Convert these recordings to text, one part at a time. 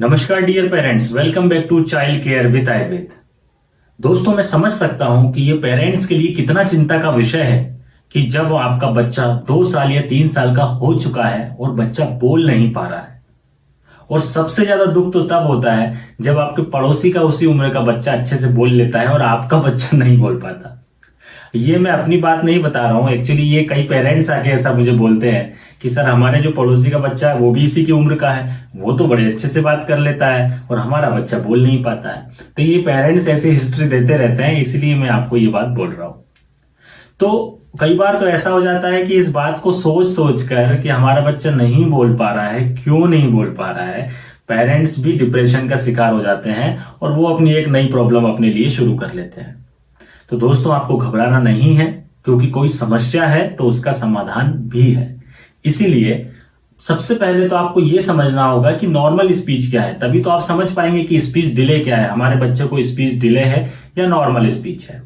नमस्कार dear parents, welcome back to child care with Ayurveda. दोस्तों, मैं समझ सकता हूं कि ये पेरेंट्स के लिए कितना चिंता का विषय है कि जब आपका बच्चा 2 साल या 3 साल का हो चुका है और बच्चा बोल नहीं पा रहा है। और सबसे ज्यादा दुख तो तब होता है जब आपके पड़ोसी का उसी उम्र का बच्चा अच्छे से बोल लेता है और आपका बच्चा नहीं बोल पाता। ये मैं अपनी बात नहीं बता रहा हूँ, एक्चुअली ये कई पेरेंट्स आके ऐसा मुझे बोलते हैं कि सर, हमारे जो पड़ोसी का बच्चा है वो भी इसी की उम्र का है, वो तो बड़े अच्छे से बात कर लेता है और हमारा बच्चा बोल नहीं पाता है। तो ये पेरेंट्स ऐसी हिस्ट्री देते रहते हैं, इसलिए मैं आपको ये बात बोल रहा हूँ। तो कई बार तो ऐसा हो जाता है कि इस बात को सोच सोच कर कि हमारा बच्चा नहीं बोल पा रहा है, क्यों नहीं बोल पा रहा है, पेरेंट्स भी डिप्रेशन का शिकार हो जाते हैं और वो अपनी एक नई प्रॉब्लम अपने लिए शुरू कर लेते हैं। तो दोस्तों, आपको घबराना नहीं है, क्योंकि कोई समस्या है तो उसका समाधान भी है। इसीलिए सबसे पहले तो आपको यह समझना होगा कि नॉर्मल स्पीच क्या है, तभी तो आप समझ पाएंगे कि स्पीच डिले क्या है, हमारे बच्चे को स्पीच डिले है या नॉर्मल स्पीच है।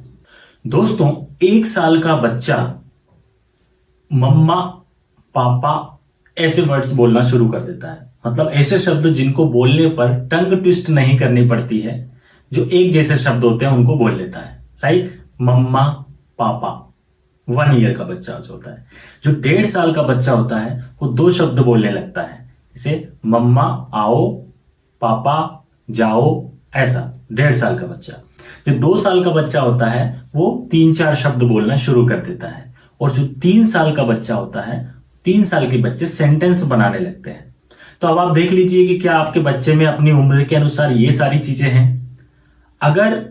दोस्तों, 1 साल का बच्चा मम्मा, पापा ऐसे वर्ड्स बोलना शुरू कर देता है। मतलब ऐसे शब्द जिनको बोलने पर टंग ट्विस्ट नहीं करनी पड़ती है, जो एक जैसे शब्द होते हैं उनको बोल लेता है। लाइक मम्मा, पापा। 1 ईयर का बच्चा जो होता है, जो 1.5 साल का बच्चा होता है, वो 2 शब्द बोलने लगता है, जैसे मम्मा आओ, पापा जाओ, ऐसा 1.5 साल का बच्चा। जो 2 साल का बच्चा होता है वो 3-4 शब्द बोलना शुरू कर देता है। और जो 3 साल का बच्चा होता है, 3 साल के बच्चे सेंटेंस बनाने लगते हैं। तो अब आप देख लीजिए कि क्या आपके बच्चे में अपनी उम्र के अनुसार ये सारी चीजें हैं। अगर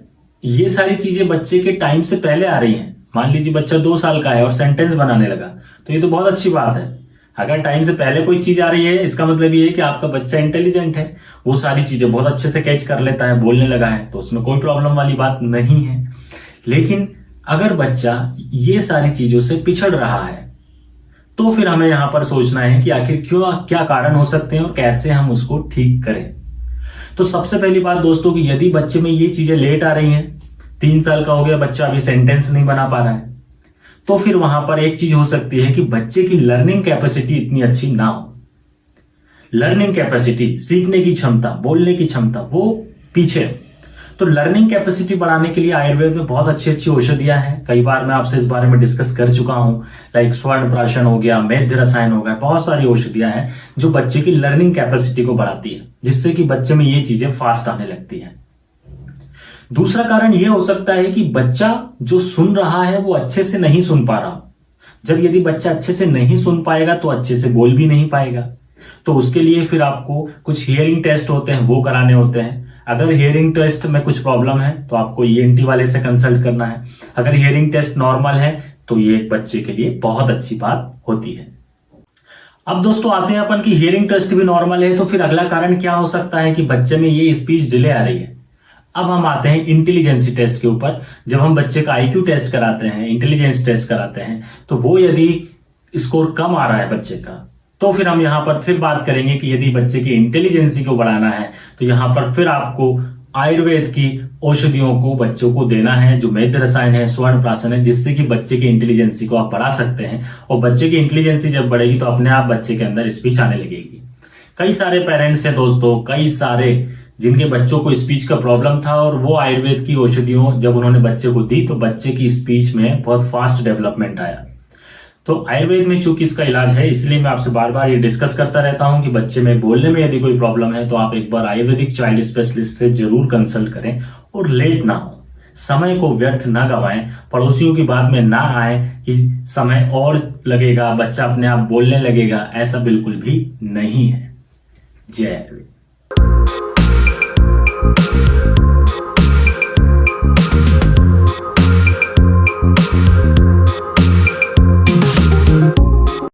ये सारी चीजें बच्चे के टाइम से पहले आ रही हैं, मान लीजिए बच्चा 2 साल का है और सेंटेंस बनाने लगा, तो ये तो बहुत अच्छी बात है। अगर टाइम से पहले कोई चीज आ रही है, इसका मतलब ये है कि आपका बच्चा इंटेलिजेंट है, वो सारी चीजें बहुत अच्छे से कैच कर लेता है, बोलने लगा है, तो उसमें कोई प्रॉब्लम वाली बात नहीं है। लेकिन अगर बच्चा ये सारी चीजों से पिछड़ रहा है, तो फिर हमें यहां पर सोचना है कि आखिर क्या कारण हो सकते हैं और कैसे हम उसको ठीक करें। तो सबसे पहली बात दोस्तों, कि यदि बच्चे में ये चीजें लेट आ रही हैं, 3 साल का हो गया बच्चा, अभी सेंटेंस नहीं बना पा रहा है, तो फिर वहां पर एक चीज हो सकती है कि बच्चे की लर्निंग कैपेसिटी इतनी अच्छी ना हो। लर्निंग कैपेसिटी, सीखने की क्षमता, बोलने की क्षमता, वो पीछे। तो लर्निंग कैपेसिटी बढ़ाने के लिए आयुर्वेद में बहुत अच्छी अच्छी औषधियां हैं। कई बार मैं आपसे इस बारे में डिस्कस कर चुका हूं। लाइक स्वर्ण प्राशन हो गया, मेध्य रसायन हो गया, बहुत सारी औषधियां हैं जो बच्चे की लर्निंग कैपेसिटी को बढ़ाती है, जिससे कि बच्चे में ये चीजें फास्ट आने लगती हैं। दूसरा कारण यह हो सकता है कि बच्चा जो सुन रहा है वो अच्छे से नहीं सुन पा रहा। जब यदि बच्चा अच्छे से नहीं सुन पाएगा तो अच्छे से बोल भी नहीं पाएगा। तो उसके लिए फिर आपको कुछ हियरिंग टेस्ट होते हैं, वो कराने होते हैं। अगर हियरिंग टेस्ट में कुछ प्रॉब्लम है तो आपको ईएनटी वाले से कंसल्ट करना है। अगर हियरिंग टेस्ट नॉर्मल है तो ये एक बच्चे के लिए बहुत अच्छी बात होती है। अब दोस्तों आते हैं अपन की हियरिंग टेस्ट भी नॉर्मल है, तो फिर अगला कारण क्या हो सकता है कि बच्चे में ये स्पीच डिले आ रही है। अब हम आते हैं इंटेलिजेंसी टेस्ट के ऊपर। जब हम बच्चे का आईक्यू टेस्ट कराते हैं, इंटेलिजेंस टेस्ट कराते हैं, तो वो यदि स्कोर कम आ रहा है बच्चे का, तो फिर हम यहां पर फिर बात करेंगे कि यदि बच्चे की इंटेलिजेंसी को बढ़ाना है तो यहां पर फिर आपको आयुर्वेद की औषधियों को बच्चों को देना है, जो मेध्य रसायन है, स्वर्ण प्राशन है, जिससे कि बच्चे की इंटेलिजेंसी को आप बढ़ा सकते हैं। और बच्चे की इंटेलिजेंसी जब बढ़ेगी तो अपने आप बच्चे के अंदर स्पीच आने लगेगी। कई सारे पेरेंट्स हैं दोस्तों, कई सारे, जिनके बच्चों को स्पीच का प्रॉब्लम था और वो आयुर्वेद की औषधियों जब उन्होंने बच्चे को दी तो बच्चे की स्पीच में बहुत फास्ट डेवलपमेंट आया। तो आयुर्वेद में चूंकि इसका इलाज है, इसलिए मैं आपसे बार बार ये डिस्कस करता रहता हूं कि बच्चे में बोलने में यदि कोई प्रॉब्लम है तो आप एक बार आयुर्वेदिक चाइल्ड स्पेशलिस्ट से जरूर कंसल्ट करें और लेट ना हो, समय को व्यर्थ ना गवाएं, पड़ोसियों की बात में ना आए कि समय और लगेगा, बच्चा अपने आप बोलने लगेगा, ऐसा बिल्कुल भी नहीं है। जय आयुर्वेद।